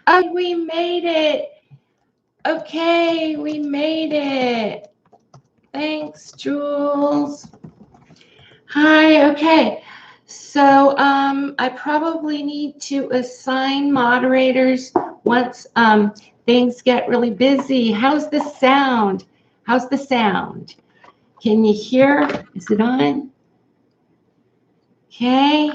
Oh, we made it. Okay, we made it. Thanks, Jules. Hi, okay. So I probably need to assign moderators once things get really busy. How's the sound? How's the sound? Can you hear? Is it on? Okay.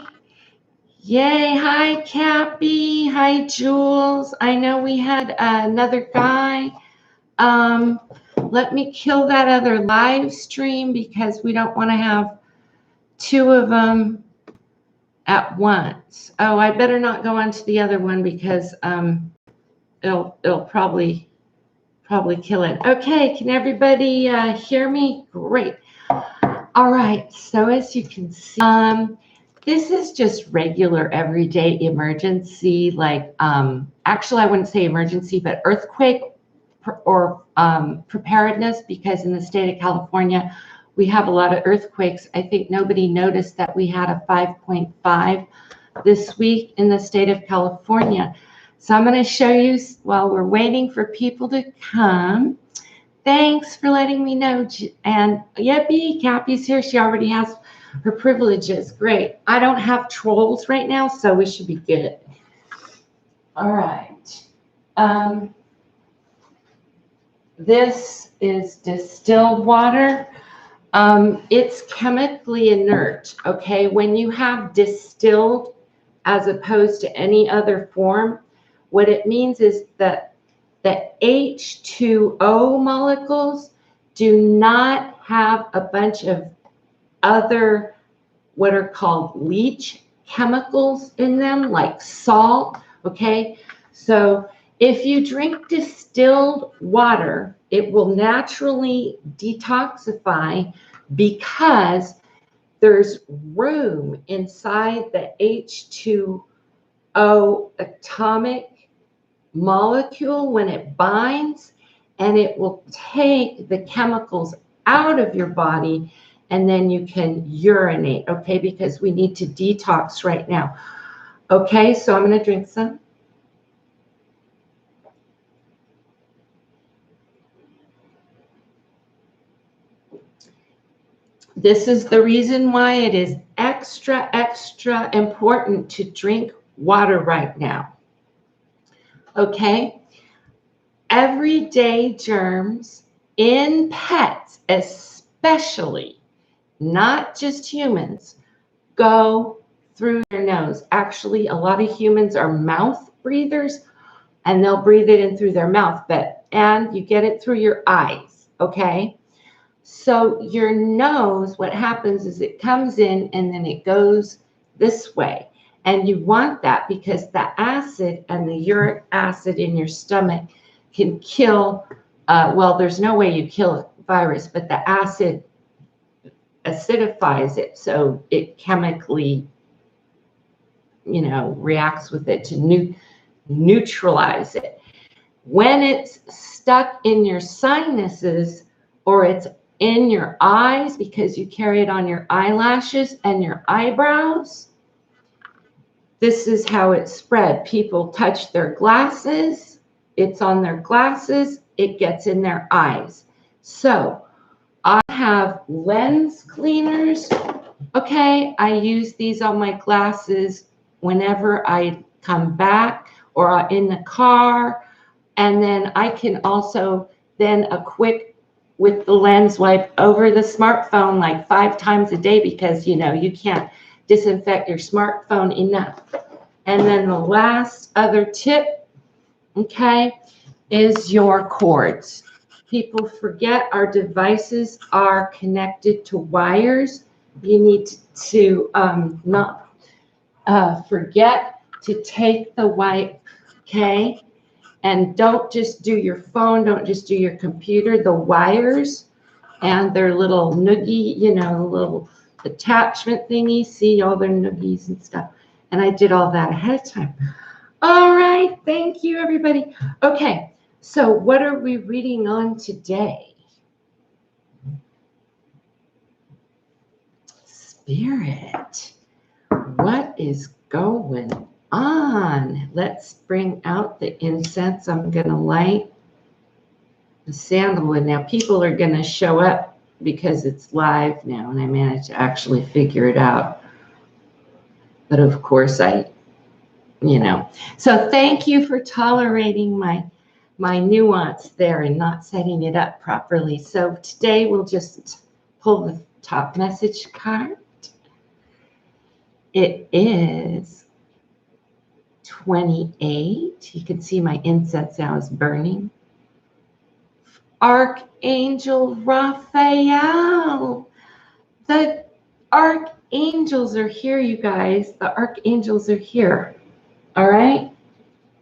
Yay. Hi, Cappy. Hi, Jules. I know we had another guy. Let me kill that other live stream because we don't want to have two of them at once. Oh, I better not go on to the other one because it'll probably kill it. Okay, can everybody hear me? Great. All right, so as you can see, this is just regular everyday emergency, like actually I wouldn't say emergency, but earthquake or preparedness, because in the state of California, we have a lot of earthquakes. I think nobody noticed that we had a 5.5 this week in the state of California. So I'm going to show you while we're waiting for people to come. Thanks for letting me know. And yippee, Cappy's here. She already has her privileges. Great. I don't have trolls right now, so we should be good. All right. This is distilled water. It's chemically inert, okay? When you have distilled as opposed to any other form, what it means is that the H2O molecules do not have a bunch of other what are called leach chemicals in them, like salt, okay? So if you drink distilled water, it will naturally detoxify because there's room inside the H2O atomic molecule when it binds, and it will take the chemicals out of your body, and then you can urinate, okay? Because we need to detox right now. Okay, so I'm going to drink some. This is the reason why it is extra, extra important to drink water right now. Okay? Everyday germs in pets, especially, not just humans, go through their nose. Actually, a lot of humans are mouth breathers, and they'll breathe it in through their mouth, and you get it through your eyes, okay? So your nose, what happens is it comes in and then it goes this way. And you want that because the acid and the uric acid in your stomach can kill, well, there's no way you kill a virus, but the acid acidifies it. So it chemically, reacts with it to neutralize it. When it's stuck in your sinuses or it's in your eyes because you carry it on your eyelashes and your eyebrows, this is how it's spread. People touch their glasses, it's on their glasses, it gets in their eyes. So I have lens cleaners. Okay, I use these on my glasses whenever I come back or in the car. And then I can also then a quick with the lens wipe over the smartphone like 5 times a day because, you can't disinfect your smartphone enough. And then the last other tip, okay, is your cords. People forget our devices are connected to wires. You need to not forget to take the wipe, okay? And don't just do your phone, don't just do your computer, the wires and their little noogie, little attachment thingy, see all their noogies and stuff. And I did all that ahead of time. All right, thank you, everybody. Okay, so what are we reading on today? Spirit. What is going on. Let's bring out the incense. I'm going to light the sandalwood. Now, people are going to show up because it's live now, and I managed to actually figure it out. But of course, So thank you for tolerating my nuance there and not setting it up properly. So today we'll just pull the top message card. It is 28. You can see my incense now is burning. Archangel Raphael. The archangels are here, you guys. The archangels are here. All right?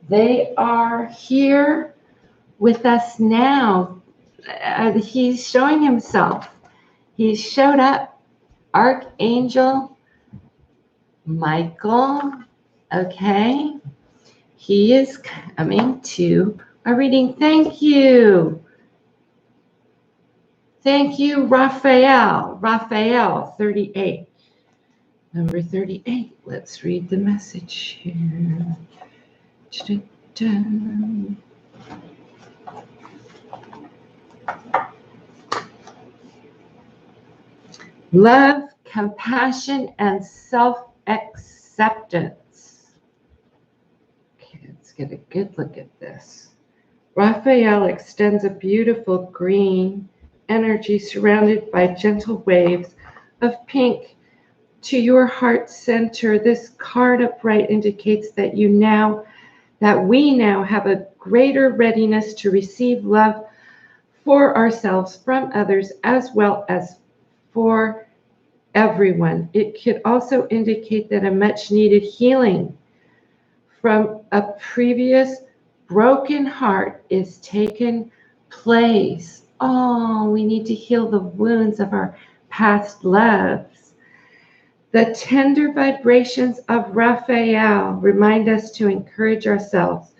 They are here with us now. He's showing himself. He showed up. Archangel Michael. Okay. He is coming to our reading. Thank you. Thank you, Raphael. Raphael, 38. Number 38. Let's read the message here. Love, compassion, and self-acceptance. Okay, let's get a good look at this. Raphael extends a beautiful green energy surrounded by gentle waves of pink to your heart center. This card upright indicates that we now have a greater readiness to receive love for ourselves from others as well as for everyone. It could also indicate that a much needed healing from a previous broken heart is taking place. Oh, we need to heal the wounds of our past loves. The tender vibrations of Raphael remind us to encourage ourselves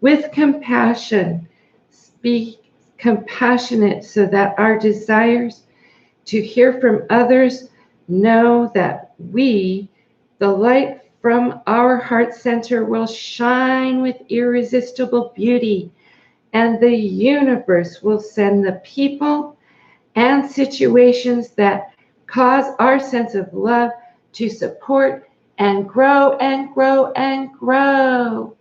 with compassion. Be compassionate so that our desires to hear from others know that the light from our heart center will shine with irresistible beauty, and the universe will send the people and situations that cause our sense of love to support and grow and grow and grow.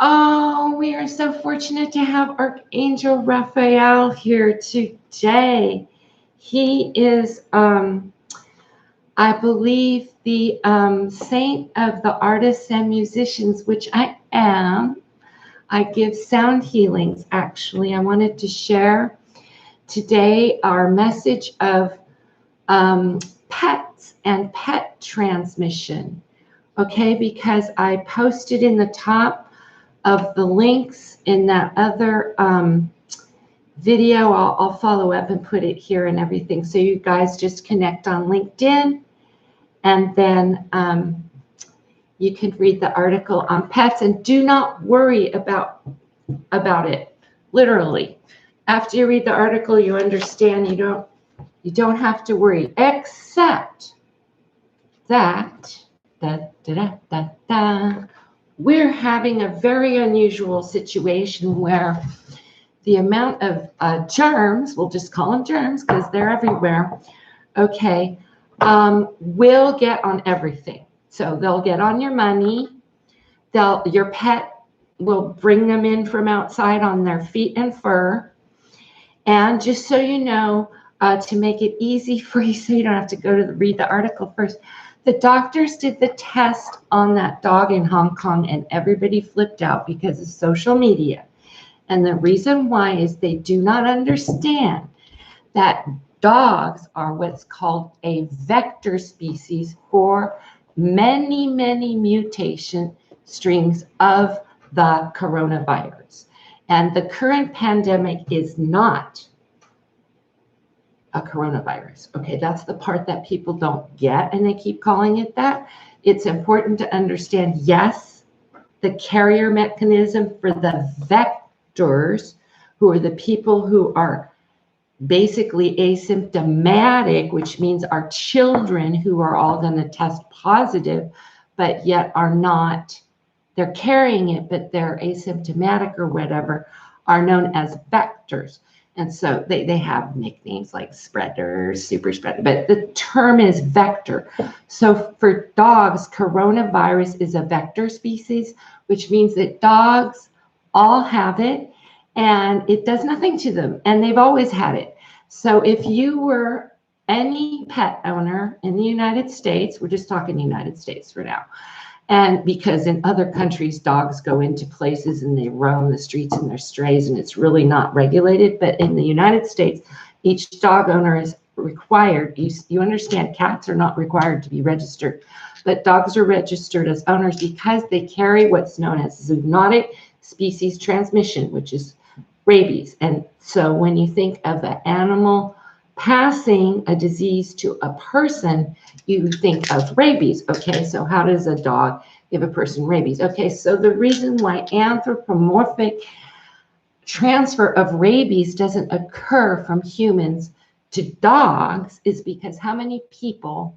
Oh, we are so fortunate to have Archangel Raphael here today. He is, I believe, the saint of the artists and musicians, which I am. I give sound healings, actually. I wanted to share today our message of pets and pet transmission, okay? Because I posted in the top of the links in that other video. I'll follow up and put it here and everything. So you guys just connect on LinkedIn, and then you can read the article on pets, and do not worry about it. Literally, after you read the article, you understand you don't have to worry, except that we're having a very unusual situation where the amount of germs, we'll just call them germs because they're everywhere, okay, will get on everything. So they'll get on your money. Your pet will bring them in from outside on their feet and fur. And just so you know, to make it easy for you so you don't have to go to read the article first, the doctors did the test on that dog in Hong Kong, and everybody flipped out because of social media. And the reason why is they do not understand that dogs are what's called a vector species for many, many mutation streams of the coronavirus. And the current pandemic is not a coronavirus. Okay, that's the part that people don't get, and they keep calling it that. It's important to understand, yes, the carrier mechanism for the vectors, who are the people who are basically asymptomatic, which means our children who are all going to test positive but yet are not, they're carrying it, but they're asymptomatic or whatever, are known as vectors. And so they have nicknames like spreader, super spreader, but the term is vector. So for dogs, coronavirus is a vector species, which means that dogs all have it and it does nothing to them. And they've always had it. So if you were any pet owner in the United States, we're just talking United States for now, and because in other countries, dogs go into places and they roam the streets and they're strays and it's really not regulated. But in the United States, each dog owner is required. You understand, cats are not required to be registered, but dogs are registered as owners because they carry what's known as zoonotic species transmission, which is rabies. And so when you think of an animal passing a disease to a person, you think of rabies. Okay, so how does a dog give a person rabies? Okay, so the reason why anthropomorphic transfer of rabies doesn't occur from humans to dogs is because how many people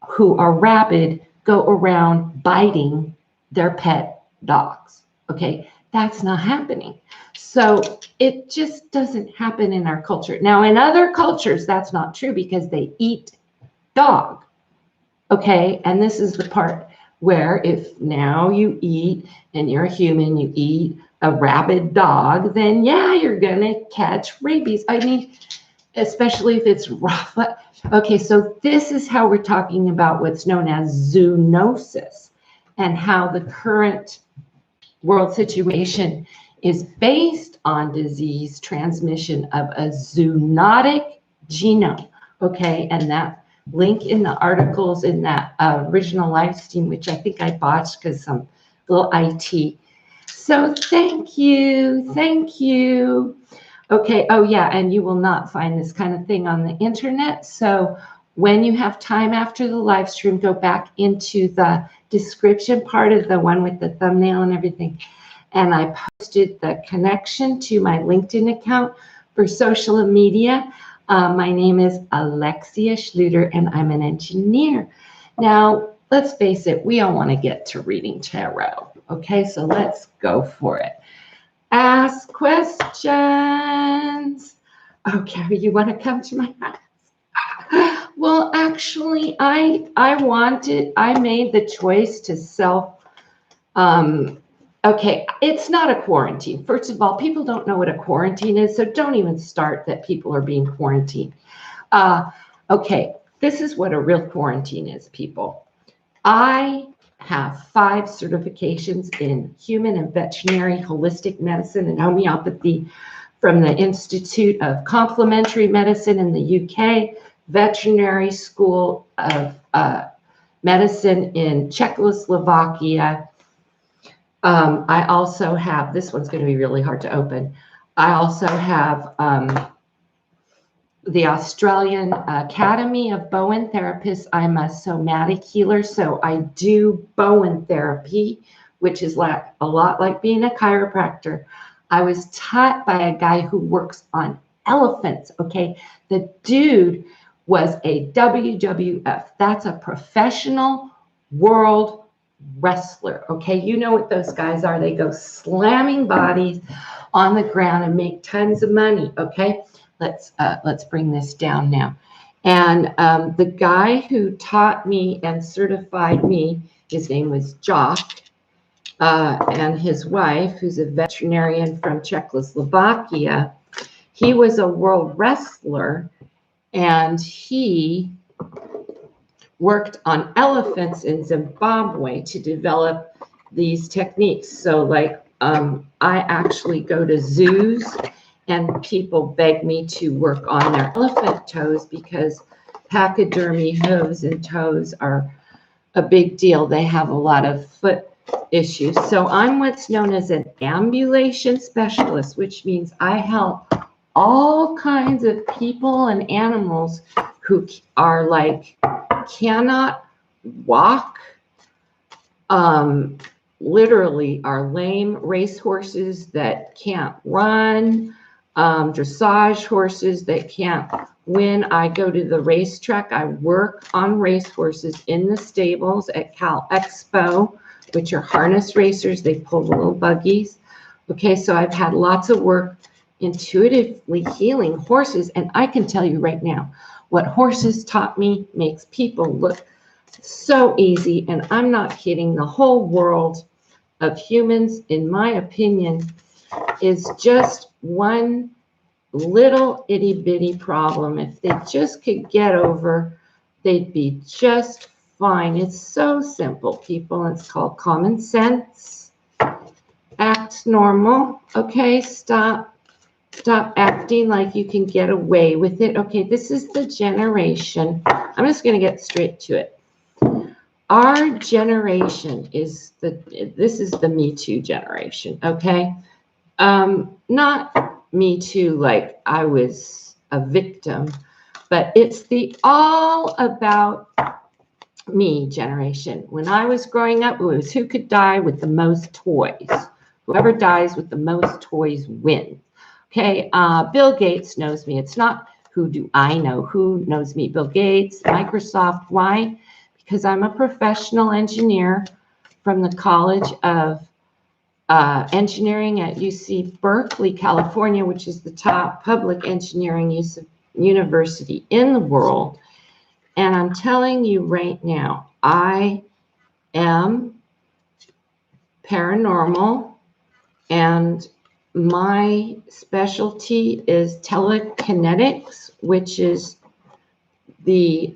who are rabid go around biting their pet dogs? Okay, that's not happening. So it just doesn't happen in our culture. Now, in other cultures, that's not true because they eat dog. Okay, and this is the part where if now you eat and you're a human, you eat a rabid dog, then yeah, you're gonna catch rabies. I mean, especially if it's rough. Okay, so this is how we're talking about what's known as zoonosis and how the current world situation is based on disease transmission of a zoonotic genome. Okay, and that link in the articles in that original live stream, which I think I botched because some little IT. So thank you, thank you. Okay, oh yeah, and you will not find this kind of thing on the internet. So when you have time after the live stream, go back into the description part of the one with the thumbnail and everything. And I posted the connection to my LinkedIn account for social media. My name is Alexia Schluter, and I'm an engineer. Now, let's face it, we all want to get to reading tarot. Okay, so let's go for it. Ask questions. Okay, you want to come to my house? Well, actually, I made the choice to self, okay, it's not a quarantine. First of all, people don't know what a quarantine is, so don't even start that people are being quarantined. Okay, this is what a real quarantine is, people. I have 5 certifications in human and veterinary holistic medicine and homeopathy from the Institute of Complementary Medicine in the UK, Veterinary School of Medicine in Czechoslovakia. I also have, this one's going to be really hard to open. I also have the Australian Academy of Bowen Therapists. I'm a somatic healer, so I do Bowen therapy, which is like a lot like being a chiropractor. I was taught by a guy who works on elephants, okay? The dude was a WWF. That's a professional world wrestler, okay? You know what those guys are. They go slamming bodies on the ground and make tons of money, okay? Let's bring this down now. And the guy who taught me and certified me, his name was Jock, and his wife, who's a veterinarian from Czechoslovakia. He was a world wrestler, and he worked on elephants in Zimbabwe to develop these techniques. So like I actually go to zoos and people beg me to work on their elephant toes because pachydermy hooves and toes are a big deal. They have a lot of foot issues. So I'm what's known as an ambulation specialist, which means I help all kinds of people and animals who are like cannot walk, literally are lame, racehorses that can't run, dressage horses that can't when I go to the racetrack, I work on racehorses in the stables at Cal Expo, which are harness racers. They pull the little buggies. Okay, so I've had lots of work intuitively healing horses. And I can tell you right now, what horses taught me makes people look so easy. And I'm not kidding. The whole world of humans, in my opinion, is just one little itty bitty problem. If they just could get over, they'd be just fine. It's so simple, people. It's called common sense. Act normal. Okay, stop acting like you can get away with it. Okay, this is the generation. I'm just going to get straight to it. Our generation is this is the Me Too generation. Okay, not Me Too like I was a victim, but it's the all about me generation. When I was growing up, it was who could die with the most toys. Whoever dies with the most toys wins. Okay, Bill Gates knows me. It's not who do I know. Who knows me? Bill Gates, Microsoft. Why? Because I'm a professional engineer from the College of Engineering at UC Berkeley, California, which is the top public engineering university in the world. And I'm telling you right now, I am paranormal, and my specialty is telekinetics, which is the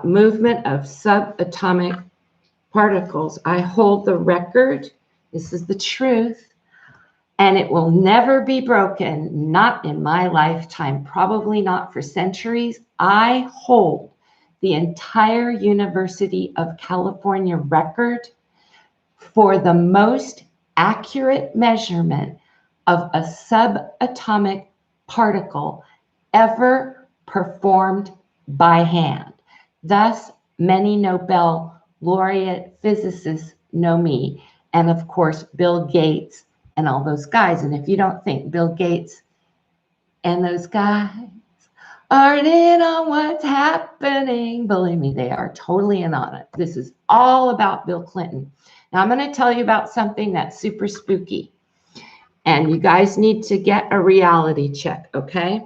movement of subatomic particles. I hold the record. This is the truth. And it will never be broken, not in my lifetime, probably not for centuries. I hold the entire University of California record for the most accurate measurement of a subatomic particle ever performed by hand. Thus, many Nobel laureate physicists know me, and of course, Bill Gates and all those guys. And if you don't think Bill Gates and those guys aren't in on what's happening, believe me, they are totally in on it. This is all about Bill Clinton. Now, I'm going to tell you about something that's super spooky. And you guys need to get a reality check, okay?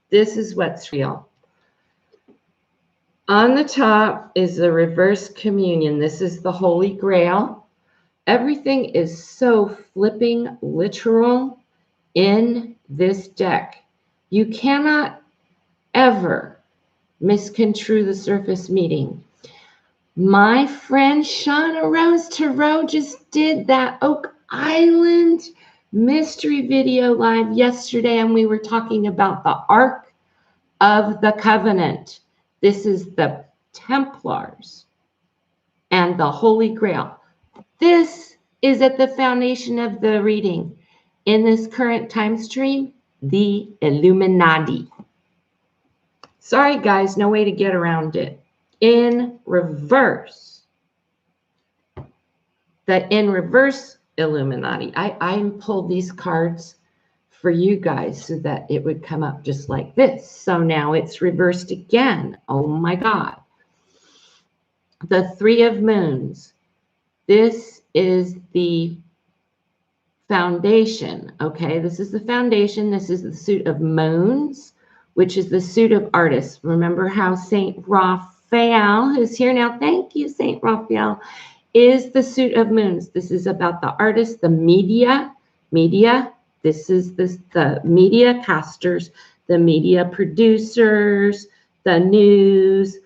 This is what's real. On the top is the reverse communion. This is the Holy Grail. Everything is so flipping literal in this deck. You cannot ever misconstrue the surface meeting. My friend Shauna Rose Tarot just did that Oak Island mystery video live yesterday, and we were talking about the Ark of the Covenant. This is the Templars and the Holy Grail. This is at the foundation of the reading. In this current time stream, the Illuminati. Sorry, guys, no way to get around it. In reverse. The in reverse Illuminati. I pulled these cards for you guys so that it would come up just like this. So now it's reversed again. Oh my God. The Three of Moons. This is the foundation. Okay, this is the foundation. This is the suit of moons, which is the suit of artists. Remember how Saint Raphael, who's here now, thank you, Saint Raphael, is the suit of moons. This is about the artists, the media. This is the media casters, the media producers, the news,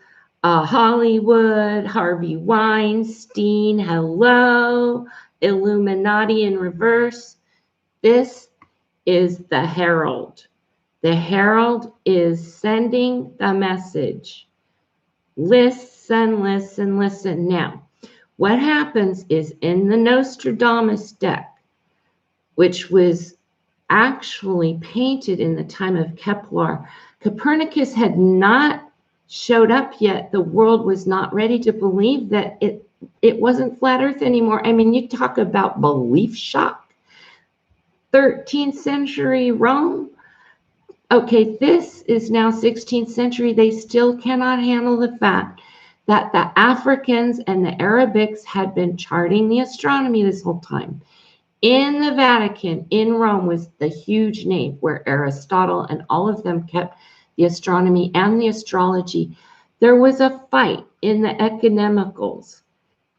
Hollywood, Harvey Weinstein, hello, Illuminati in reverse. This is the herald. The herald is sending the message. Listen, listen, listen. Now, what happens is in the Nostradamus deck, which was actually painted in the time of Kepler, Copernicus had not showed up yet. The world was not ready to believe that it wasn't flat earth anymore. I mean, you talk about belief shock. 13th century Rome, Okay, this is now 16th century. They still cannot handle the fact that the Africans and the Arabics had been charting the astronomy this whole time. In the Vatican, in Rome, was the huge nave where Aristotle and all of them kept the astronomy and the astrology. There was a fight in the economicals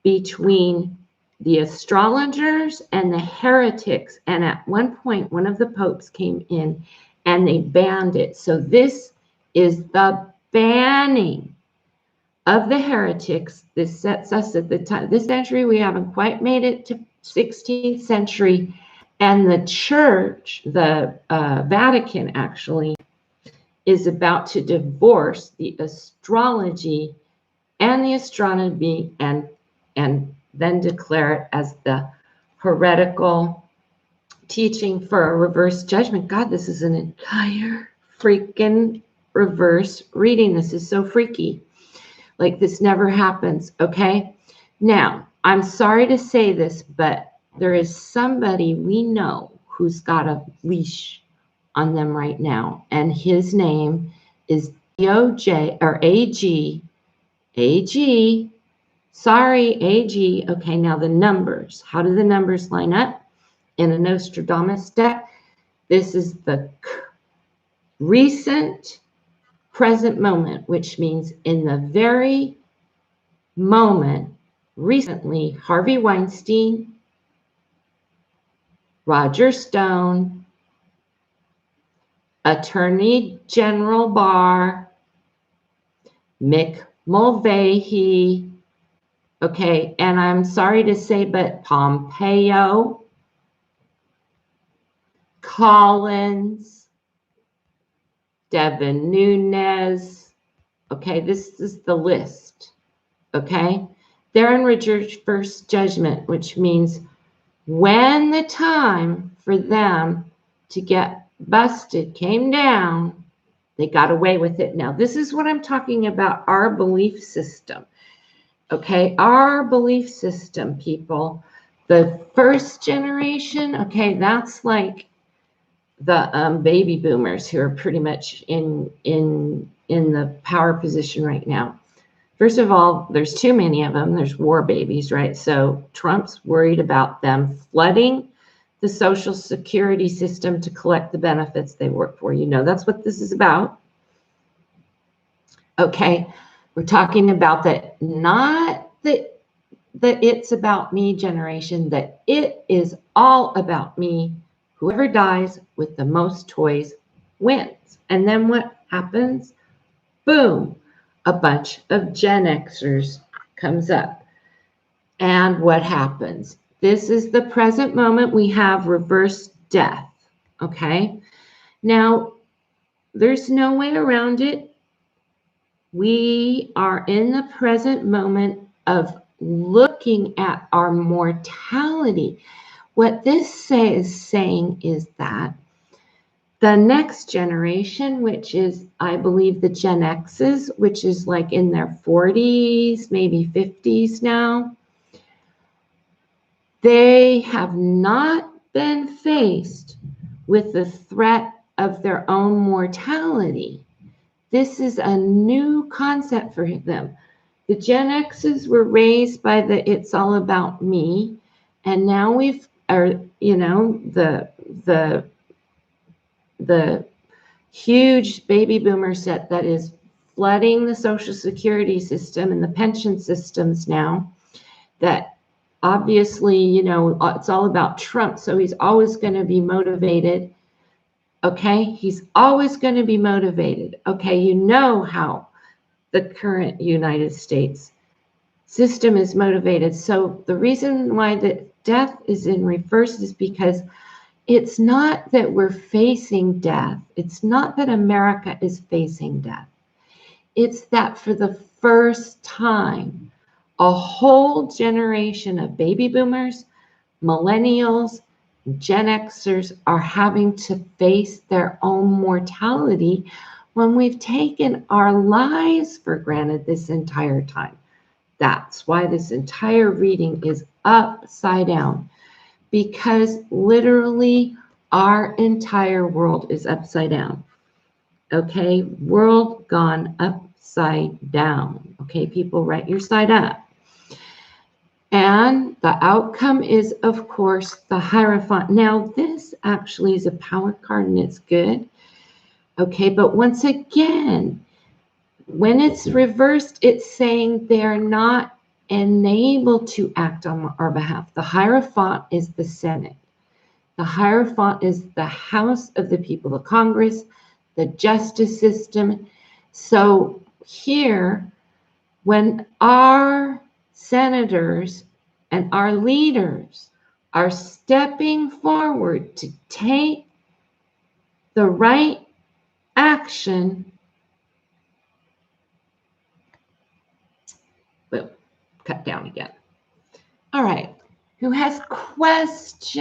between the astrologers and the heretics. And at one point, one of the popes came in and they banned it. So this is the banning of the heretics. This sets us at the time, this century, we haven't quite made it to 16th century. And the church, the Vatican actually, is about to divorce the astrology and the astronomy and then declare it as the heretical teaching for a reverse judgment. God, this is an entire freaking reverse reading. This is so freaky. Like, this never happens, okay? Now, I'm sorry to say this, but there is somebody we know who's got a leash on them right now, and his name is DOJ or AG. Sorry, AG. Okay, now the numbers. How do the numbers line up in a Nostradamus deck? This is the recent present moment, which means in the very moment, recently, Harvey Weinstein, Roger Stone, Attorney General Barr, Mick Mulvaney, okay, and I'm sorry to say, but Pompeo, Collins, Devin Nunes, okay, this is the list, okay? They're in reverse judgment, which means when the time for them to get busted came down, they got away with it. Now, this is what I'm talking about, our belief system. Okay, our belief system, people. The first generation, okay, that's like the baby boomers who are pretty much in the power position right now. First of all, there's too many of them. There's war babies, right? So Trump's worried about them flooding the Social Security system to collect the benefits they work for. You know, that's what this is about. Okay, we're talking about that, not the it's about me generation, that it is all about me. Whoever dies with the most toys wins. And then what happens? Boom, a bunch of Gen Xers comes up. And what happens? This is the present moment. We have reverse death, okay? Now, there's no way around it. We are in the present moment of looking at our mortality. What this is saying is that the next generation, which is, I believe, the Gen X's, which is like in their 40s, maybe 50s now, they have not been faced with the threat of their own mortality. This is a new concept for them. The Gen X's were raised by the it's all about me, and now we've, you know, the huge baby boomer set that is flooding the Social Security system and the pension systems now, that obviously, you know, it's all about Trump, so he's always going to be motivated. Okay, he's always going to be motivated. Okay, you know how the current United States system is motivated. So the reason why the death is in reverse is because it's not that we're facing death. It's not that America is facing death. It's that for the first time, a whole generation of baby boomers, millennials, Gen Xers are having to face their own mortality when we've taken our lives for granted this entire time. That's why this entire reading is upside down, because literally our entire world is upside down. Okay, world gone upside down. Okay, people, write your side up. And the outcome is, of course, the Hierophant. Now, this actually is a power card and it's good. Okay, but once again, when it's reversed, it's saying they're not enabled to act on our behalf. The Hierophant is the Senate. The Hierophant is the House of the People, the Congress, the justice system. So here, when our senators and our leaders are stepping forward to take the right action, boom, cut down again. All right, who has questions?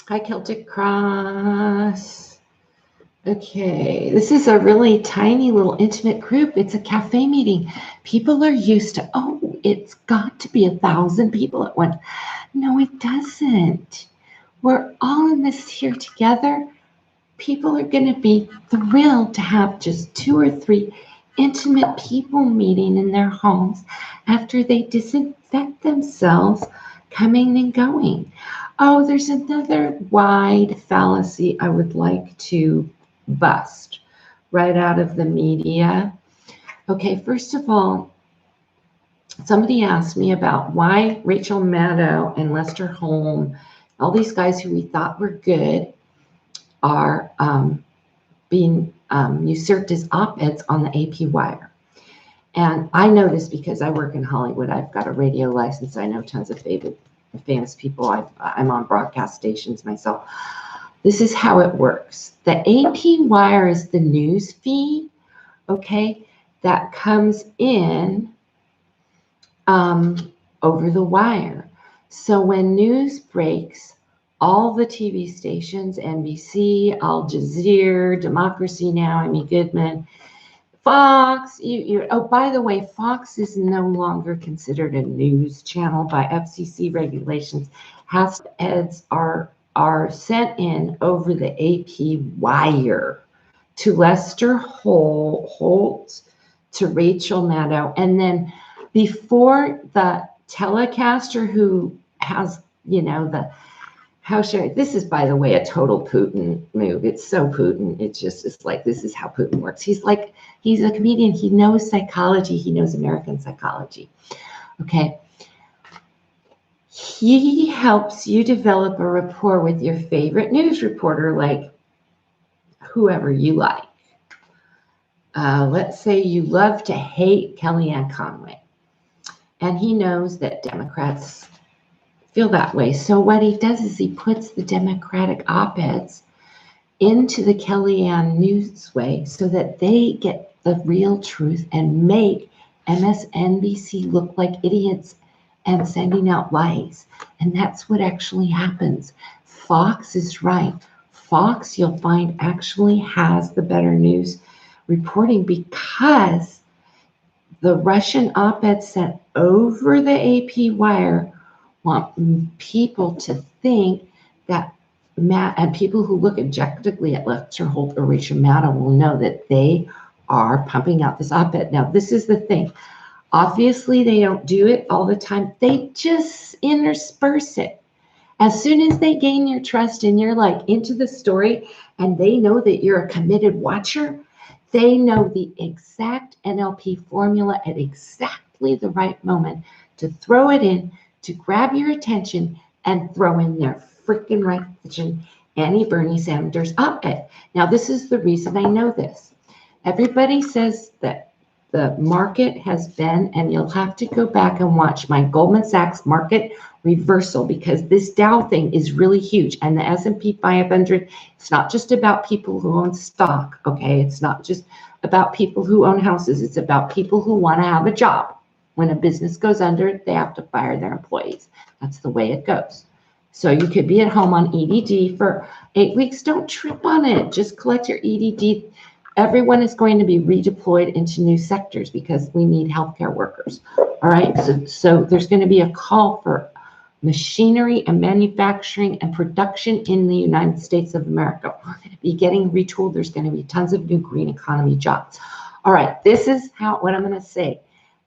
Hi, Celtic Cross. Okay, this is a really tiny little intimate group. It's a cafe meeting. People are used to, oh, it's got to be 1,000 people at once. No, it doesn't. We're all in this here together. People are going to be thrilled to have just 2 or 3 intimate people meeting in their homes after they disinfect themselves coming and going. Oh, there's another wide fallacy I would like to bust right out of the media. Okay, first of all, somebody asked me about why Rachel Maddow and Lester Holm, all these guys who we thought were good, are being usurped as op-eds on the AP Wire. And I know this because I work in Hollywood. I've got a radio license. I know tons of famous people. I'm on broadcast stations myself. This is how it works. The AP Wire is the news feed, okay, that comes in over the wire. So when news breaks, all the TV stations, NBC, Al Jazeera, Democracy Now!, Amy Goodman, Fox, oh, by the way, Fox is no longer considered a news channel by FCC regulations. Ads are sent in over the AP Wire to Lester Holt, to Rachel Maddow, and then before the telecaster who has, this is, by the way, a total Putin move. It's so Putin. It's like, this is how Putin works. He's a comedian. He knows psychology. He knows American psychology. Okay. He helps you develop a rapport with your favorite news reporter, like whoever you like. Let's say you love to hate Kellyanne Conway, and he knows that Democrats feel that way. So what he does is he puts the Democratic op-eds into the Kellyanne Newsway so that they get the real truth and make MSNBC look like idiots and sending out lies. And that's what actually happens. Fox is right. Fox, you'll find, actually has the better news reporting because the Russian op-eds sent over the AP Wire want people to think that and people who look objectively at Lester Holt or Rachel Maddow will know that they are pumping out this op-ed. Now, this is the thing. Obviously, they don't do it all the time. They just intersperse it. As soon as they gain your trust and you're like into the story and they know that you're a committed watcher, they know the exact NLP formula at exactly the right moment to throw it in, to grab your attention and throw in their freaking right Bernie Sanders op-ed. Now, this is the reason I know this. Everybody says that the market has been, and you'll have to go back and watch my Goldman Sachs market reversal because this Dow thing is really huge. And the S&P 500, it's not just about people who own stock, okay? It's not just about people who own houses. It's about people who want to have a job. When a business goes under, they have to fire their employees. That's the way it goes. So you could be at home on EDD for 8 weeks. Don't trip on it. Just collect your EDD. Everyone is going to be redeployed into new sectors because we need healthcare workers. All right. So there's going to be a call for machinery and manufacturing and production in the United States of America. We're going to be getting retooled. There's going to be tons of new green economy jobs. All right, this is what I'm going to say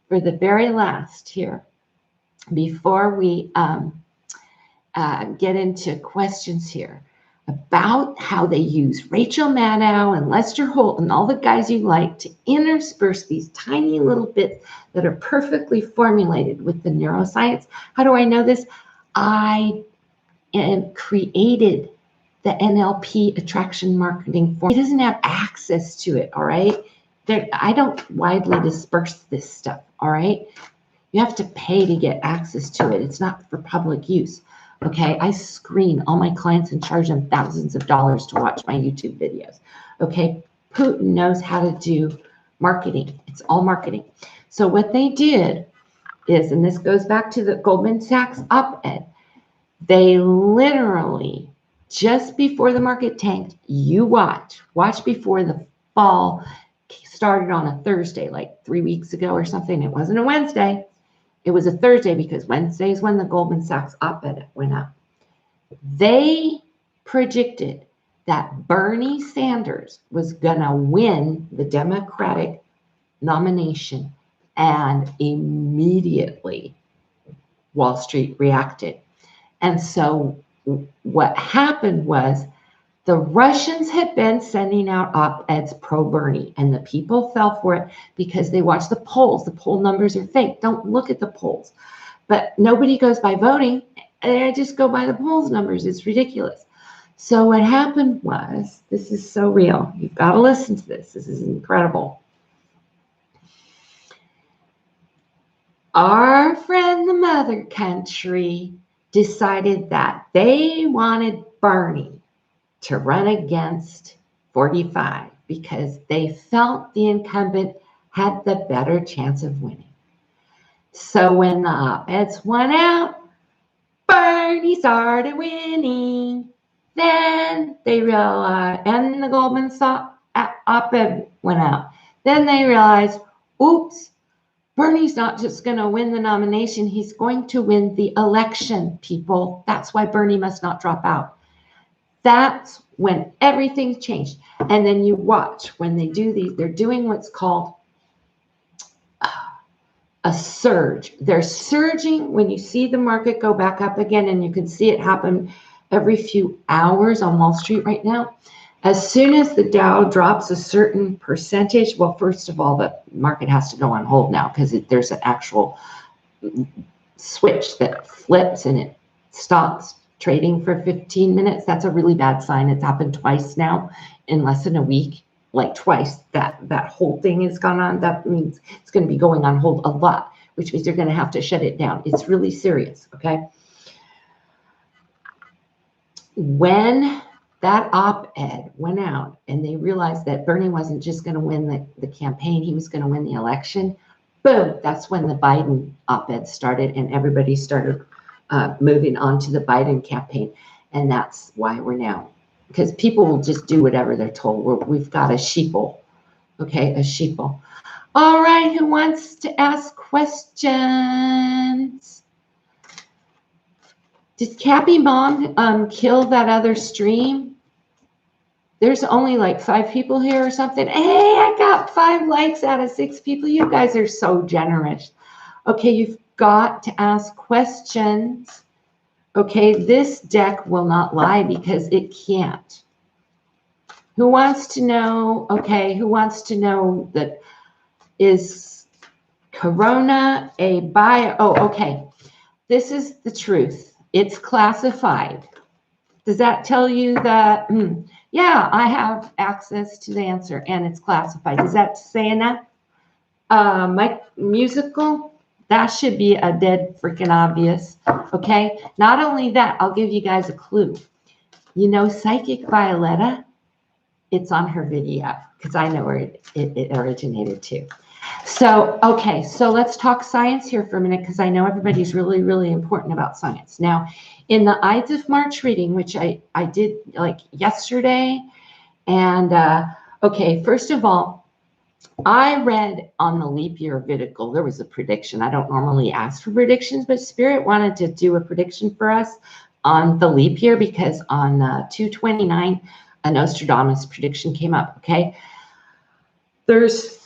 for the very last here before we get into questions here about how they use Rachel Maddow and Lester Holt and all the guys you like to intersperse these tiny little bits that are perfectly formulated with the neuroscience. How do I know this? I created the NLP attraction marketing form. He doesn't have access to it, all right? I don't widely disperse this stuff, all right? You have to pay to get access to it. It's not for public use. Okay, I screen all my clients and charge them thousands of dollars to watch my YouTube videos. Okay, Putin knows how to do marketing. It's all marketing. So what they did is, and this goes back to the Goldman Sachs op-ed, they literally, just before the market tanked, you watch before the fall started on a Thursday, like 3 weeks ago or something. It wasn't a Wednesday. It was a Thursday because Wednesday is when the Goldman Sachs op-ed went out. They predicted that Bernie Sanders was going to win the Democratic nomination, and immediately Wall Street reacted. And so what happened was the Russians had been sending out op-eds pro-Bernie, and the people fell for it because they watched the polls. The poll numbers are fake. Don't look at the polls. But nobody goes by voting. They just go by the polls numbers. It's ridiculous. So what happened was, this is so real. You've got to listen to this. This is incredible. Our friend, the mother country, decided that they wanted Bernie to run against 45 because they felt the incumbent had the better chance of winning. So when the op-eds went out, Bernie started winning. Then they realized, and the Goldman Sachs op-ed went out. Then they realized, oops, Bernie's not just going to win the nomination, he's going to win the election, people. That's why Bernie must not drop out. That's when everything changed. And then you watch when they do these, they're doing what's called a surge. They're surging when you see the market go back up again, and you can see it happen every few hours on Wall Street right now. As soon as the Dow drops a certain percentage, well, first of all, the market has to go on hold now because there's an actual switch that flips and it stops trading for 15 minutes. That's a really bad sign. It's happened twice now in less than a week, like twice that whole thing has gone on. That means it's going to be going on hold a lot, which means you're going to have to shut it down. It's really serious, okay? When that op-ed went out and they realized that Bernie wasn't just going to win the campaign, he was going to win the election, boom, that's when the Biden op-ed started and everybody started moving on to the Biden campaign. And that's why we're now, because people will just do whatever they're told. We've got a sheeple, okay, a sheeple. All right, who wants to ask questions? Did Cappy Mom kill that other stream? There's only like 5 people here or something. Hey, I got 5 likes out of 6 people. You guys are so generous. Okay, you've got to ask questions. Okay, this deck will not lie because it can't. Who wants to know? Okay, who wants to know that is Corona a bio? Oh, okay. This is the truth. It's classified. Does that tell you that? Yeah, I have access to the answer and it's classified. Does that say enough? My musical? That should be a dead freaking obvious, okay? Not only that, I'll give you guys a clue. You know Psychic Violetta? It's on her video because I know where it originated too. So, okay, so let's talk science here for a minute because I know everybody's really, really important about science. Now, in the Ides of March reading, which I did like yesterday, and okay, first of all, I read on the leap year vertical, there was a prediction. I don't normally ask for predictions, but Spirit wanted to do a prediction for us on the leap year because on 2/29, a Nostradamus prediction came up, okay? There's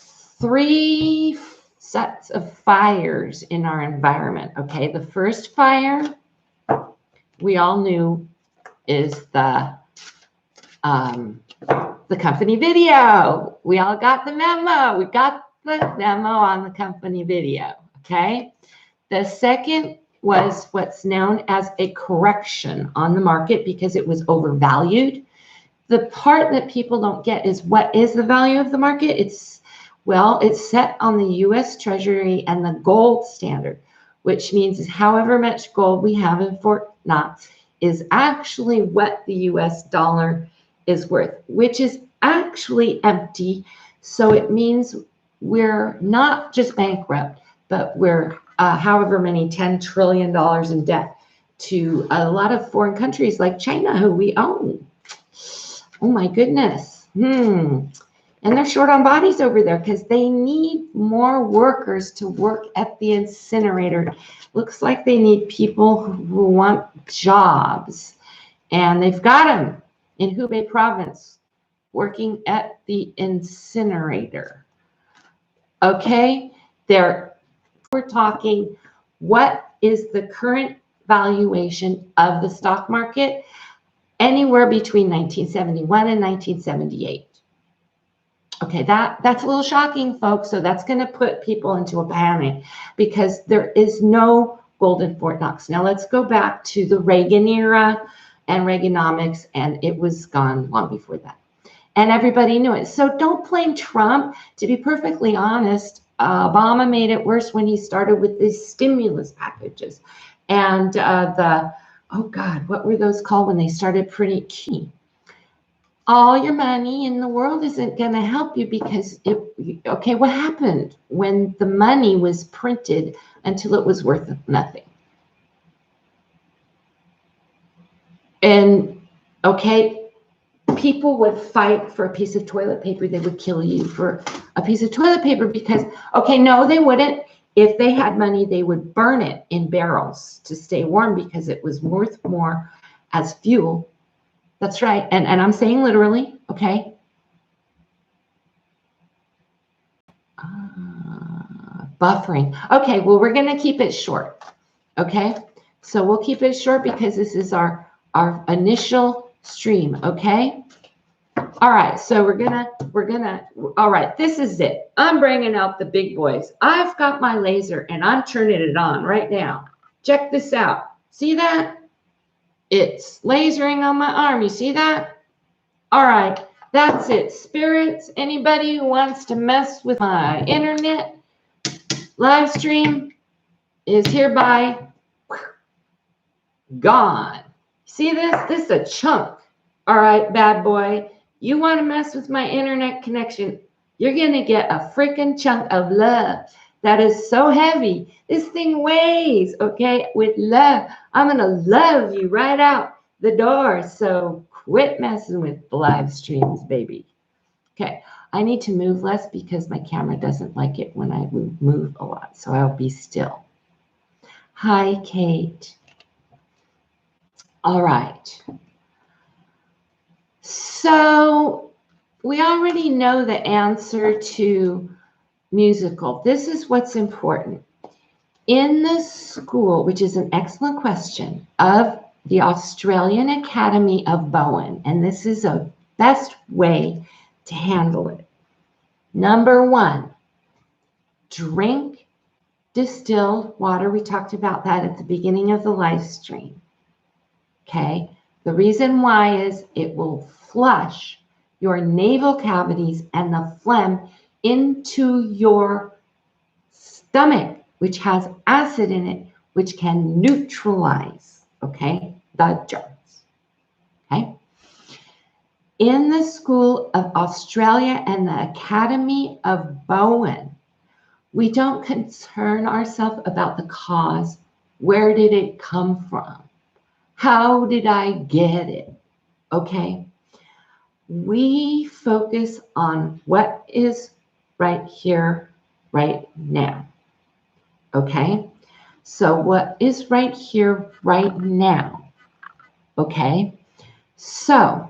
3 sets of fires in our environment, okay? The first fire, we all knew, is the company video. We all got the memo. We got the memo on the company video, okay? The second was what's known as a correction on the market because it was overvalued. The part that people don't get is what is the value of the market? It's set on the U.S. Treasury and the gold standard, which means however much gold we have in Fort Knox is actually what the U.S. dollar is worth, which is actually empty. So it means we're not just bankrupt, but we're however many $10 trillion in debt to a lot of foreign countries like China, who we own. Oh my goodness. And they're short on bodies over there because they need more workers to work at the incinerator. Looks like they need people who want jobs. And they've got them in Hubei province working at the incinerator. Okay, we're talking, what is the current valuation of the stock market? Anywhere between 1971 and 1978. Okay, that's a little shocking, folks. So that's going to put people into a panic because there is no gold in Fort Knox. Now let's go back to the Reagan era and Reaganomics, and it was gone long before that. And everybody knew it. So don't blame Trump. To be perfectly honest, Obama made it worse when he started with these stimulus packages. And oh God, what were those called when they started printing key? All your money in the world isn't going to help you because okay, what happened when the money was printed until it was worth nothing? And okay, people would fight for a piece of toilet paper. They would kill you for a piece of toilet paper because, okay, no, they wouldn't. If they had money, they would burn it in barrels to stay warm because it was worth more as fuel. That's right. And I'm saying literally, okay? Buffering. Okay, well, we're going to keep it short. Okay? So we'll keep it short because this is our initial stream, okay? All right, so all right, this is it. I'm bringing out the big boys. I've got my laser and I'm turning it on right now. Check this out. See that? It's lasering on my arm. You see that? All right, that's it. Spirits, anybody who wants to mess with my internet live stream is hereby gone. See this? This is a chunk. All right, bad boy. You want to mess with my internet connection, you're going to get a freaking chunk of love that is so heavy. This thing weighs, okay, with love. I'm going to love you right out the door. So quit messing with the live streams, baby. Okay, I need to move less because my camera doesn't like it when I move a lot. So I'll be still. Hi, Kate. All right. So we already know the answer to musical. This is what's important. In the school, which is an excellent question, of the Australian Academy of Bowen, and this is a best way to handle it. Number 1, drink distilled water. We talked about that at the beginning of the live stream. Okay, the reason why is it will flush your nasal cavities and the phlegm into your stomach, which has acid in it, which can neutralize, okay, the germs. Okay. In the School of Australia and the Academy of Bowen, we don't concern ourselves about the cause. Where did it come from? How did I get it? Okay. We focus on what is right here, right now. Okay? So what is right here, right now? Okay? So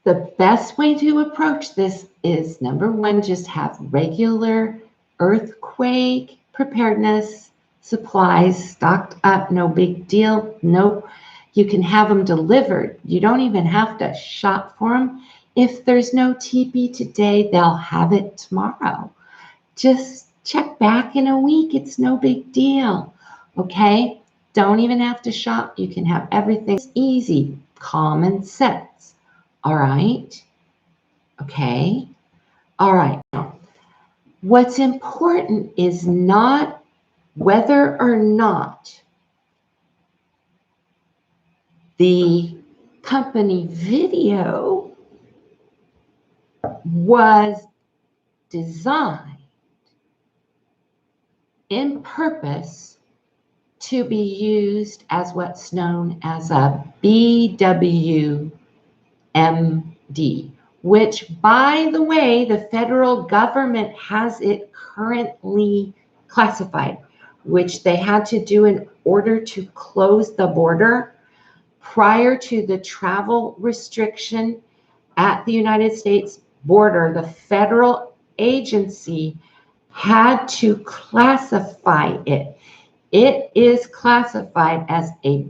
the best way to approach this is, number one, just have regular earthquake preparedness supplies stocked up, no big deal. No, you can have them delivered. You don't even have to shop for them. If there's no teepee today, they'll have it tomorrow. Just check back in a week. It's no big deal. Okay? Don't even have to shop. You can have everything. It's easy. Common sense. All right? Okay? All right. Now, what's important is not whether or not the company video was designed in purpose to be used as what's known as a BWMD, which, by the way, the federal government has it currently classified, which they had to do in order to close the border prior to the travel restriction at the United States border. The federal agency had to classify it. It is classified as a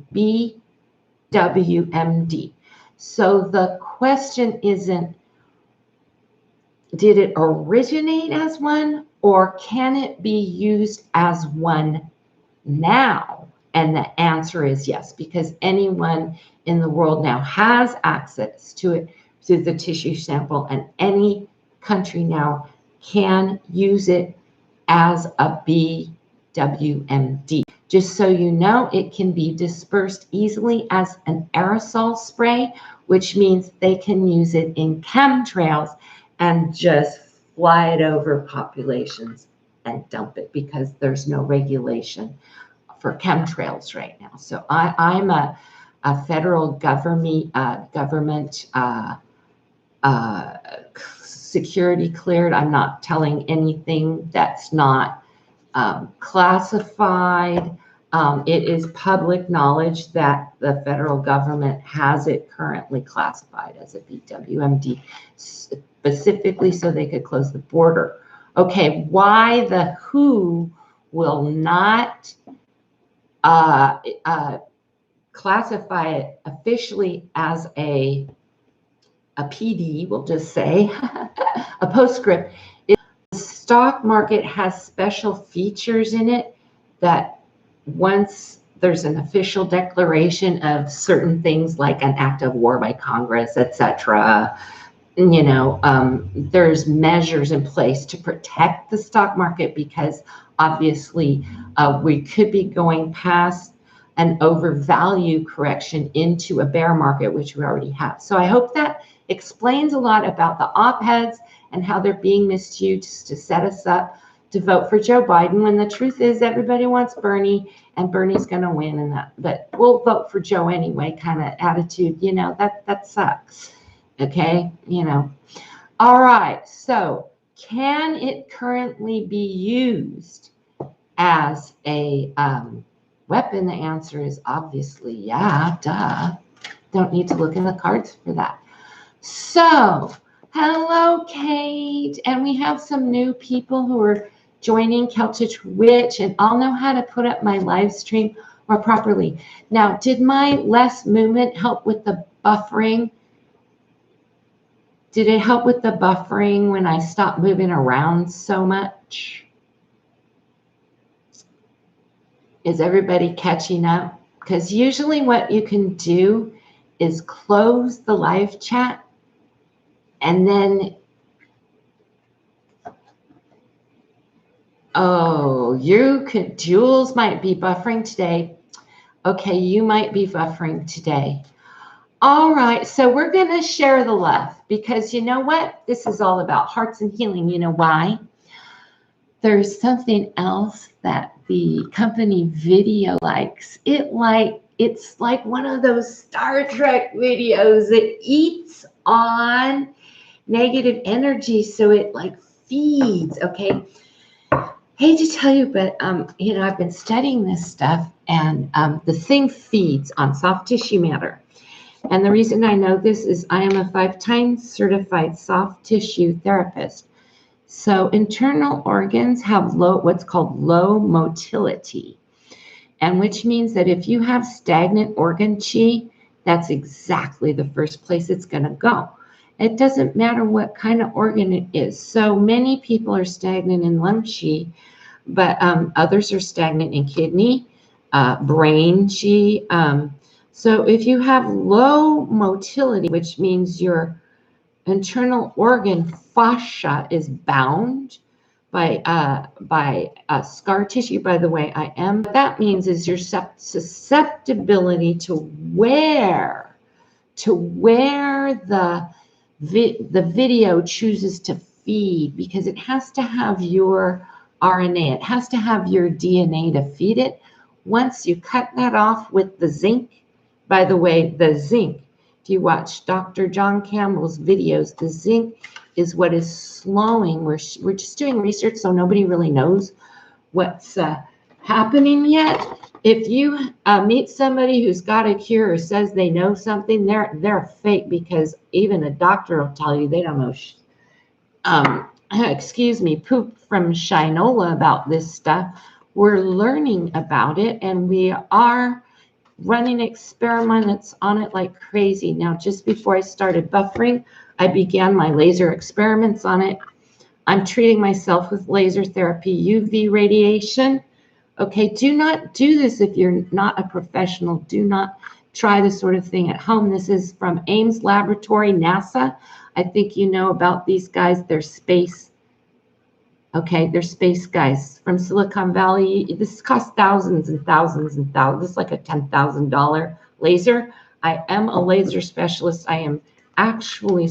BWMD. So the question isn't, did it originate as one, or can it be used as one now? And the answer is yes, because anyone in the world now has access to it through the tissue sample, and any country now can use it as a BWMD. Just so you know, it can be dispersed easily as an aerosol spray, which means they can use it in chemtrails and just fly it over populations and dump it, because there's no regulation for chemtrails right now. So I'm a federal government security cleared. I'm not telling anything that's not classified. It is public knowledge that the federal government has it currently classified as a BWMD, specifically so they could close the border. Okay, why the WHO will not classify it officially as a PD, we'll just say, a postscript, is the stock market has special features in it that once there's an official declaration of certain things like an act of war by Congress, etc., you know, there's measures in place to protect the stock market, because obviously we could be going past an overvalue correction into a bear market, which we already have. So I hope that explains a lot about the op-eds and how they're being misused to set us up to vote for Joe Biden, when the truth is everybody wants Bernie, and Bernie's going to win, and that, but we'll vote for Joe anyway kind of attitude, you know, that sucks. Okay, you know. All right, so can it currently be used as a weapon? The answer is obviously yeah, duh. Don't need to look in the cards for that. So, hello, Kate. And we have some new people who are joining Celtic Witch, and I'll know how to put up my live stream more properly. Now, did my less movement help with the buffering? Did it help with the buffering when I stopped moving around so much? Is everybody catching up? Because usually what you can do is close the live chat, and then, oh, you could, Jules might be buffering today. Okay, you might be buffering today. All right, so we're going to share the love, because you know what? This is all about hearts and healing. You know why? There's something else that the company video likes. It's like one of those Star Trek videos. It eats on negative energy, so it like feeds. Okay, hate to tell you, but you know, I've been studying this stuff, and the thing feeds on soft tissue matter. And the reason I know this is I am a 5-time certified soft tissue therapist. So internal organs have what's called low motility, and which means that if you have stagnant organ chi, that's exactly the first place it's going to go. It doesn't matter what kind of organ it is. So many people are stagnant in lung chi, but others are stagnant in kidney, brain chi. So if you have low motility, which means your internal organ fascia is bound by scar tissue. By the way, what that means is your susceptibility to where the video chooses to feed, because it has to have your RNA, it has to have your DNA to feed it. Once you cut that off with the zinc, by the way, the zinc, if you watch Dr. John Campbell's videos, the zinc is what is slowing. We're just doing research, so nobody really knows what's happening yet. If you meet somebody who's got a cure or says they know something, they're fake, because even a doctor will tell you they don't know excuse me, poop from Shinola about this stuff. We're learning about it, and we are running experiments on it like crazy. Now, just before I started buffering, I began my laser experiments on it. I'm treating myself with laser therapy, UV radiation. Okay, do not do this if you're not a professional. Do not try this sort of thing at home. This is from Ames Laboratory, NASA. I think you know about these guys. They're space. Okay, they're space guys from Silicon Valley. This costs thousands and thousands and thousands. This is like a $10,000 laser. I am a laser specialist. I am actually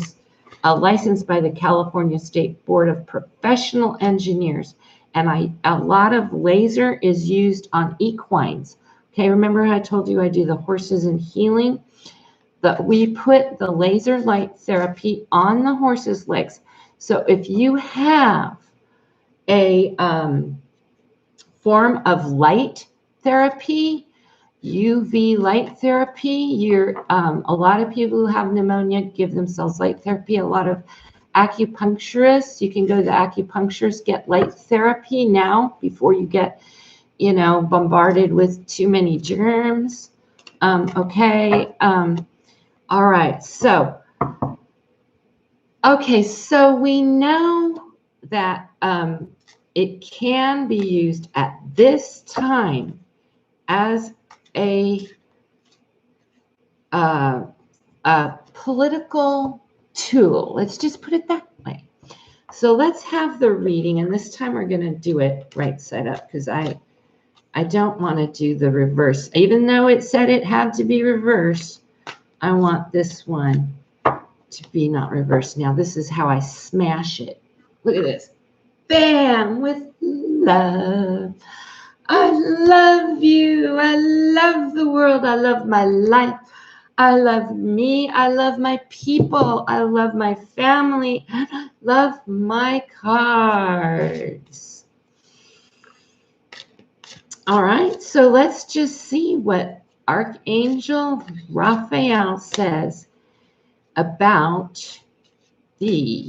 licensed by the California State Board of Professional Engineers. And a lot of laser is used on equines. Okay, remember I told you I do the horses and healing? We put the laser light therapy on the horse's legs. So if you have a form of light therapy, UV light therapy, a lot of people who have pneumonia give themselves light therapy. A lot of acupuncturists, you can go to the acupuncturist, get light therapy now before you get, you know, bombarded with too many germs. Okay. All right. So, okay. So we know that it can be used at this time as a political tool. Let's just put it that way. So let's have the reading, and this time we're going to do it right side up, because I don't want to do the reverse. Even though it said it had to be reverse, I want this one to be not reverse. Now this is how I smash it. Look at this. Bam! With love. I love you. I love the world. I love my life. I love me. I love my people. I love my family. And I love my cards. All right. So let's just see what Archangel Raphael says about the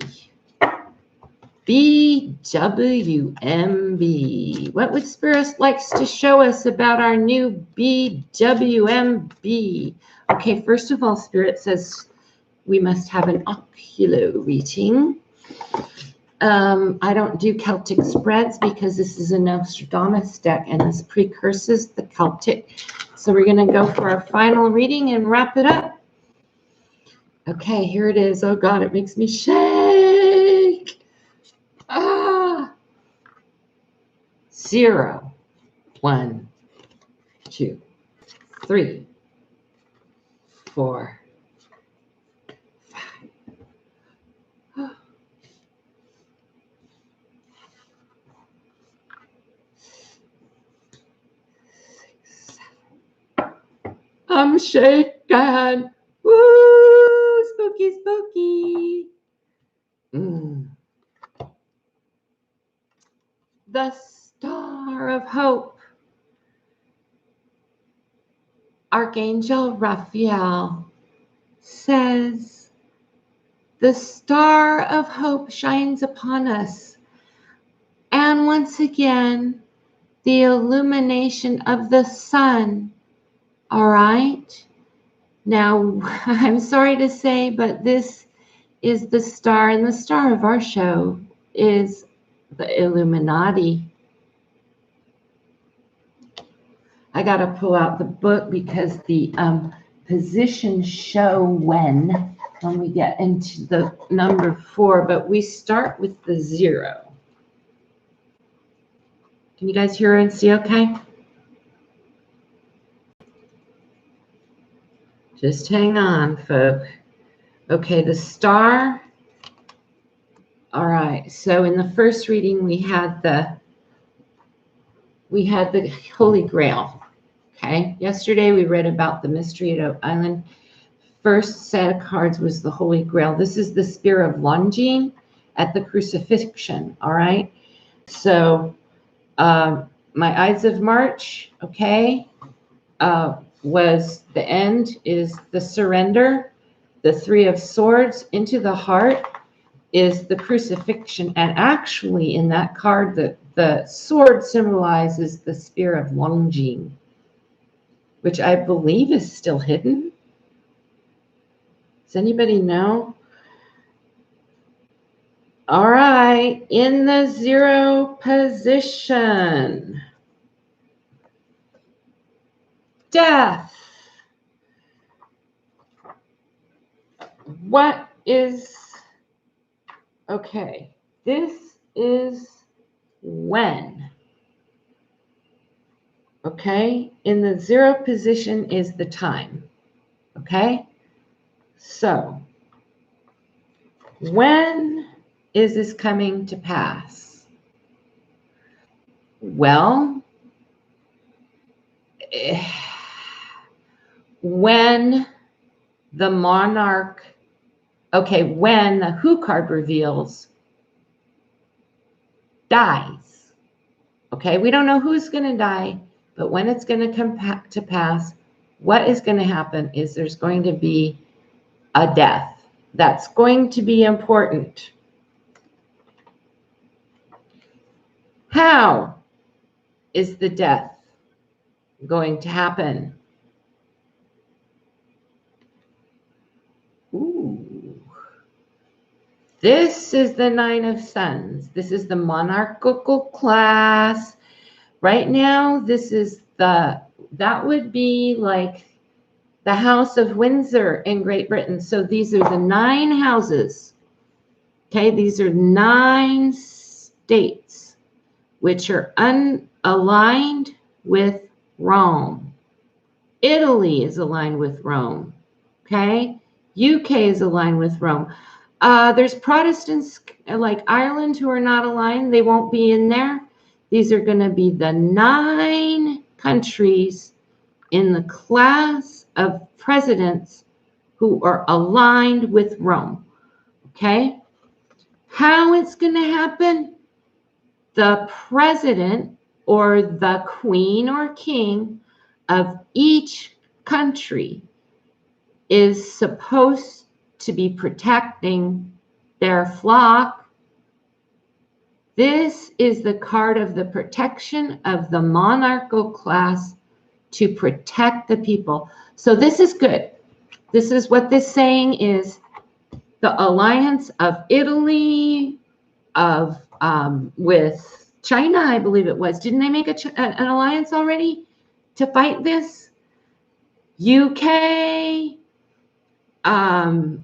BWMB. What would Spirit likes to show us about our new BWMB? Okay, first of all, Spirit says we must have an oculo reading. I don't do Celtic spreads because this is a Nostradamus deck, and this precurses the Celtic. So we're going to go for our final reading and wrap it up. Okay, here it is. Oh God, it makes me shake. 0, 1, 2, 3, 4, 5. I'm shaking. Woo! Spooky, spooky. the star of hope. Archangel Raphael says, the star of hope shines upon us. And once again, the illumination of the sun. All right. Now, I'm sorry to say, but this is the star, and the star of our show is the Illuminati. I got to pull out the book because the positions show when we get into the number 4, but we start with the 0. Can you guys hear and see okay? Just hang on, folk. Okay, the star. All right, so in the first reading we had the Holy Grail. Okay, yesterday we read about the mystery at Oak Island. First set of cards was the Holy Grail. This is the spear of Longines at the crucifixion. All right, so my Ides of March, okay, was the end is the surrender. The 3 of Swords into the heart is the crucifixion, and actually in that card the sword symbolizes the spear of Longines, which I believe is still hidden. Does anybody know? All right, in the 0 position, death. What is, okay, this is when. Okay, in the 0 position is the time. Okay, so when is this coming to pass? Well, when the monarch, okay, when the Who card reveals, dies. Okay, we don't know who's going to die, but when it's going to come to pass, what is going to happen is there's going to be a death. That's going to be important. How is the death going to happen? Ooh. This is the 9 of Sons. This is the monarchical class. Right now, this is that would be like the House of Windsor in Great Britain. So these are the 9 houses. Okay, these are 9 states which are unaligned with Rome. Italy is aligned with Rome. Okay, UK is aligned with Rome. There's Protestants like Ireland who are not aligned. They won't be in there. These are going to be the 9 countries in the class of presidents who are aligned with Rome. Okay? How it's going to happen? The president or the queen or king of each country is supposed to be protecting their flock. This is the card of the protection of the monarchical class to protect the people. So this is good. This is what this saying is. The alliance of Italy, with China, I believe it was. Didn't they make an alliance already to fight this? UK,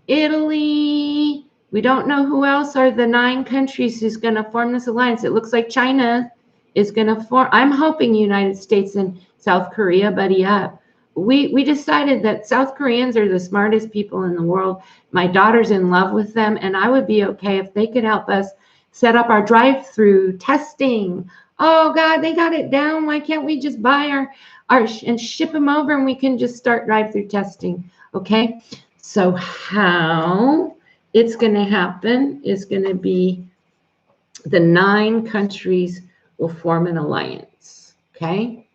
Italy. We don't know who else are the 9 countries who's going to form this alliance. It looks like China is going to form. I'm hoping United States and South Korea buddy up. We decided that South Koreans are the smartest people in the world. My daughter's in love with them, and I would be okay if they could help us set up our drive-through testing. Oh God, they got it down. Why can't we just buy our and ship them over, and we can just start drive-through testing? Okay, so how it's going to happen is going to be the 9 countries will form an alliance. Okay?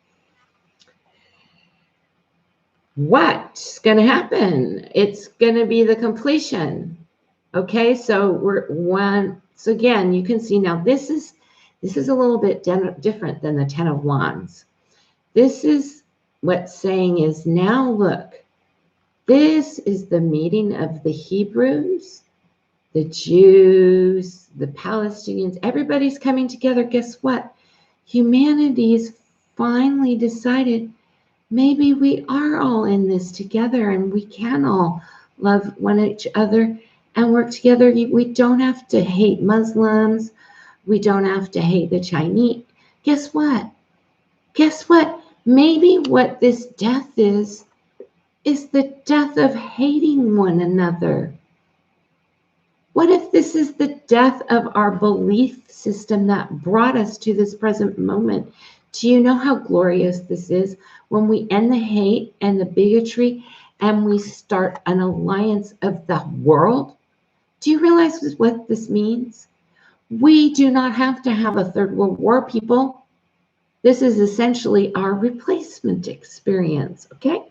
What's going to happen? It's going to be the completion. Okay, so we're once again, you can see now this is a little bit different than the 10 of Wands. This is what's saying is, now look, this is the meeting of the Hebrews, the Jews, the Palestinians. Everybody's coming together. Guess what? Humanity's finally decided maybe we are all in this together and we can all love each other and work together. We don't have to hate Muslims. We don't have to hate the Chinese. Guess what? Guess what? Maybe what this death is the death of hating one another. What if this is the death of our belief system that brought us to this present moment? Do you know how glorious this is when we end the hate and the bigotry and we start an alliance of the world? Do you realize what this means? We do not have to have a third world war, people. This is essentially our replacement experience, okay?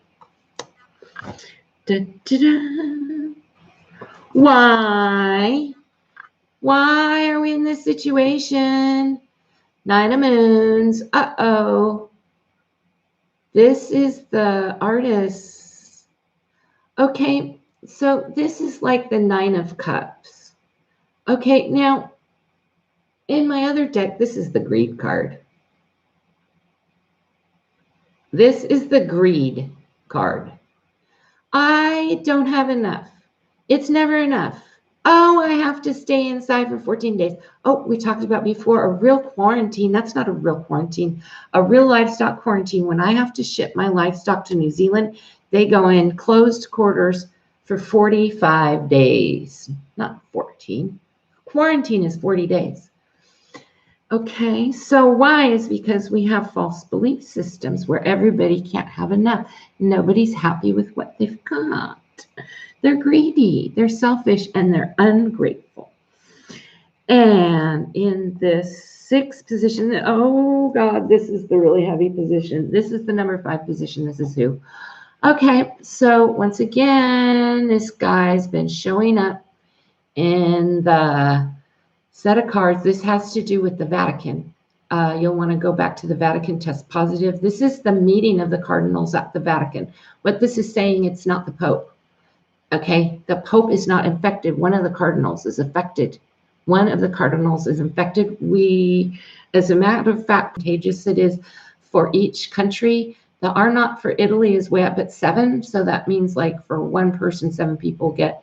Da, da, da. Why? Why are we in this situation? 9 of Moons. Uh-oh. This is the artist. Okay, so this is like the 9 of Cups. Okay, now, in my other deck, this is the Greed card. This is the Greed card. I don't have enough. It's never enough. Oh, I have to stay inside for 14 days. Oh, we talked about before, a real quarantine. That's not a real quarantine. A real livestock quarantine. When I have to ship my livestock to New Zealand, they go in closed quarters for 45 days. Not 14. Quarantine is 40 days. Okay, so why? Is because we have false belief systems where everybody can't have enough. Nobody's happy with what they've got. They're greedy, they're selfish, and they're ungrateful. And in this 6th position, oh God, this is the really heavy position. This is the number 5 position. This is who? Okay, so once again, this guy's been showing up in the set of cards. This has to do with the Vatican. You'll want to go back to the Vatican, test positive. This is the meeting of the cardinals at the Vatican. What this is saying, it's not the Pope. Okay, the Pope is not infected. One of the cardinals is affected. One of the cardinals is infected. As a matter of fact, contagious it is for each country. The R naught for Italy is way up at 7. So that means like for one person, 7 people get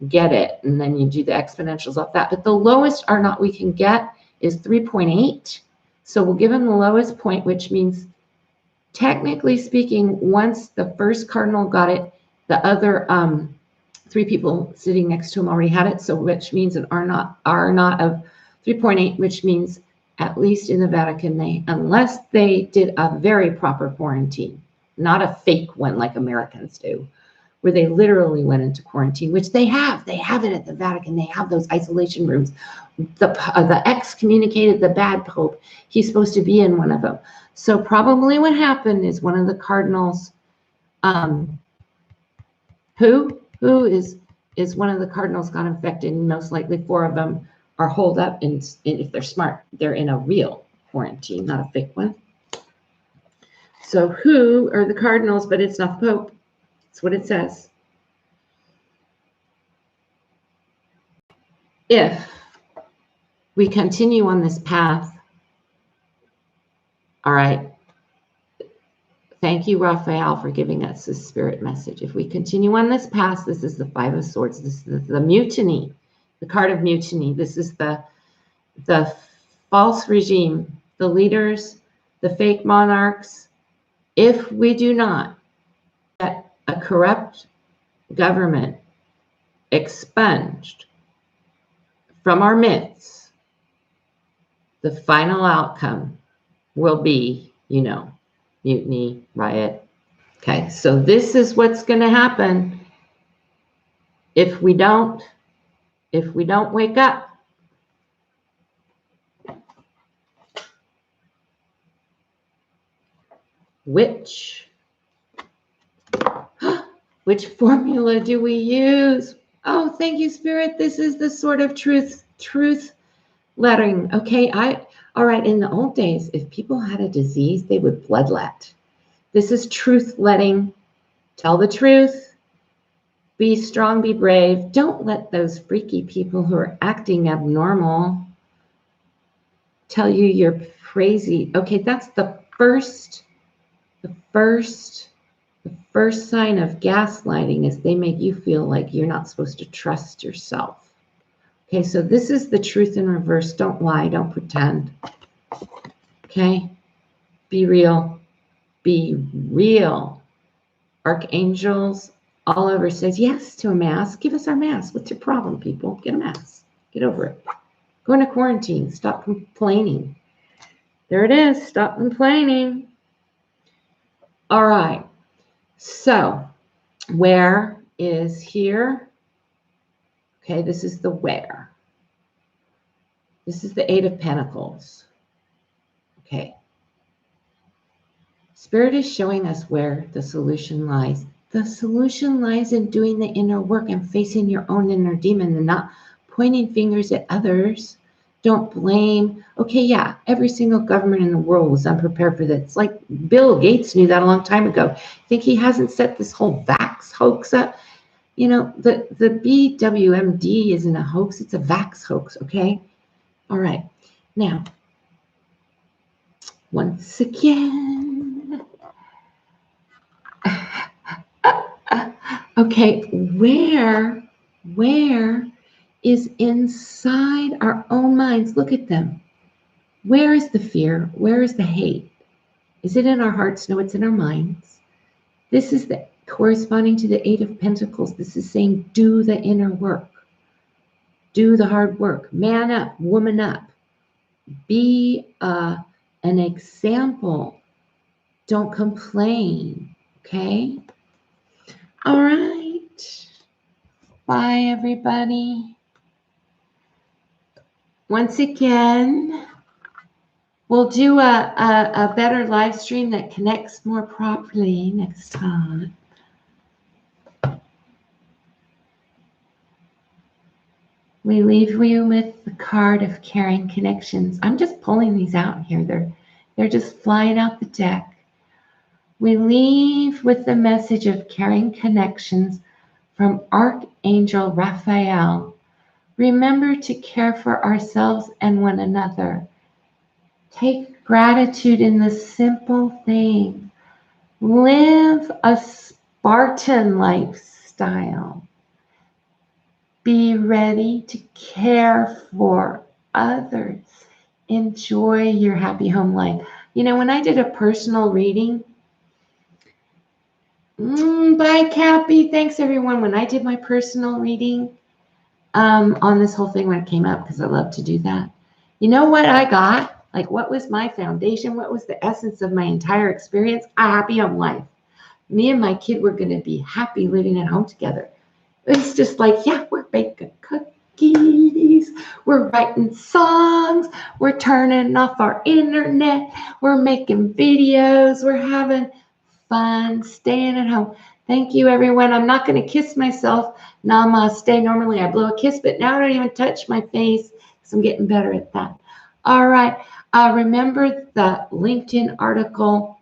it. And then you do the exponentials off that. But the lowest R naught we can get is 3.8. So we'll give him the lowest point, which means technically speaking, once the first cardinal got it, the other 3 people sitting next to him already had it, so which means an R naught of 3.8, which means at least in the Vatican, unless they did a very proper quarantine, not a fake one like Americans do, where they literally went into quarantine, which they have. They have it at the Vatican. They have those isolation rooms. The excommunicated, the bad Pope, he's supposed to be in one of them. So probably what happened is one of the cardinals, who is one of the cardinals got infected, and most likely 4 of them are holed up, and if they're smart, they're in a real quarantine, not a fake one. So who are the cardinals? But it's not the Pope. That's what it says. If we continue on this path, all right, thank you, Raphael, for giving us this spirit message. If we continue on this path, this is the 5 of Swords. This is the mutiny, the card of mutiny. This is the false regime, the leaders, the fake monarchs. If we do not get a corrupt government expunged from our midst, the final outcome will be, mutiny, riot. Okay, so this is what's going to happen if we don't wake up. Which formula do we use? Oh, thank you, Spirit. This is the sort of truth lettering. Okay, all right, in the old days, if people had a disease, they would bloodlet. This is truth letting. Tell the truth. Be strong, be brave. Don't let those freaky people who are acting abnormal tell you you're crazy. Okay, that's the first sign of gaslighting is they make you feel like you're not supposed to trust yourself. Okay, so this is the truth in reverse. Don't lie, don't pretend. Okay, be real. Be real. Archangels all over says yes to a mask. Give us our mask. What's your problem, people? Get a mask. Get over it. Go into quarantine. Stop complaining. There it is. Stop complaining. All right. So where is here? Okay, this is the where. This is the Eight of Pentacles. Okay. Spirit is showing us where the solution lies. The solution lies in doing the inner work and facing your own inner demon and not pointing fingers at others. Don't blame. Okay, yeah, every single government in the world was unprepared for this. Like Bill Gates knew that a long time ago. Think he hasn't set this whole vax hoax up? You know, the BWMD isn't a hoax. It's a vax hoax, okay? All right. Now, once again, okay, where is inside our own minds? Look at them. Where is the fear? Where is the hate? Is it in our hearts? No, it's in our minds. This is the corresponding to the Eight of Pentacles. This is saying do the inner work. Do the hard work. Man up, woman up. Be an example. Don't complain. Okay? All right. Bye, everybody. Once again, we'll do a better live stream that connects more properly next time. We leave you with the card of caring connections. I'm just pulling these out here. They're just flying out the deck. We leave with the message of caring connections from Archangel Raphael. Remember to care for ourselves and one another. Take gratitude in the simple thing. Live a Spartan lifestyle. Be ready to care for others. Enjoy your happy home life. You know, when I did a personal reading, bye, Cappy. Thanks, everyone. When I did my personal reading on this whole thing when it came up, because I love to do that, you know what I got? Like, what was my foundation? What was the essence of my entire experience? A happy home life. Me and my kid were going to be happy living at home together. It's just like, yeah, we're baking cookies, we're writing songs, we're turning off our internet, we're making videos, we're having fun, staying at home. Thank you, everyone. I'm not going to kiss myself. Namaste. Normally I blow a kiss, but now I don't even touch my face because I'm getting better at that. All right. Remember the LinkedIn article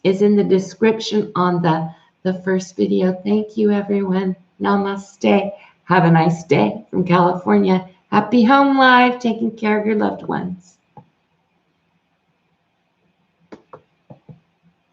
is in the description on the first video. Thank you, everyone. Namaste. Have a nice day from California. Happy home life, taking care of your loved ones.